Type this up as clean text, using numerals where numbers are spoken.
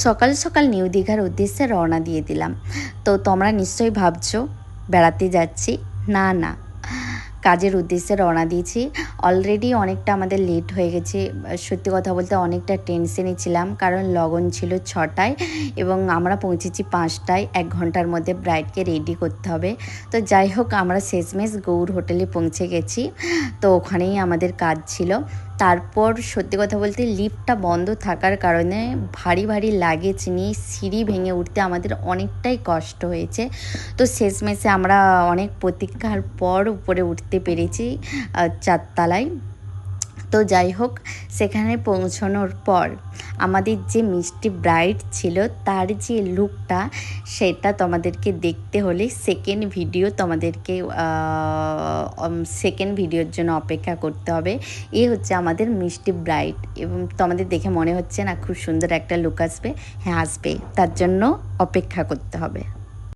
সকাল সকাল নিউ দীঘার উদ্দেশ্যে রওনা দিয়ে দিলাম। তো তোমরা নিশ্চয়ই ভাবছো বেড়াতে যাচ্ছি। না না, কাজের উদ্দেশ্যে রওনা দিয়েছি। অলরেডি অনেকটা আমাদের লেট হয়ে গেছে। সত্যি কথা বলতে অনেকটা টেনশনে ছিলাম, কারণ লগন ছিল 6টায় এবং আমরা পৌঁছেছি 5টায়। 1 ঘন্টার মধ্যে ব্রাইডকে রেডি করতে হবে। তো যাই হোক, আমরা শেষমেশ গৌর হোটেলে পৌঁছে গেছি। তো ওখানেই আমাদের কাজ ছিল। তারপর সত্যি কথা বলতে লিফটটা বন্ধ থাকার কারণে ভারী ভারী লাগেজ নিয়ে সিঁড়ি ভেঙে উঠতে আমাদের অনেকটাই কষ্ট হয়েছে। তো শেষমেশে আমরা অনেক প্রতীক্ষার পর উপরে উঠতে পেরেছি 4 তলায়। তো যাই হোক, সেখানে পৌঁছানোর পর আমাদের যে মিষ্টি ব্রাইড ছিল তার যে লুকটা, সেটা তোমাদেরকে দেখতে হলে সেকেন্ড ভিডিওর জন্য অপেক্ষা করতে হবে। এ হচ্ছে আমাদের মিষ্টি ব্রাইড, এবং তোমাদের দেখে মনে হচ্ছে না খুব সুন্দর একটা লুক আসবে? হ্যাঁ, আসবে, তার জন্য অপেক্ষা করতে হবে।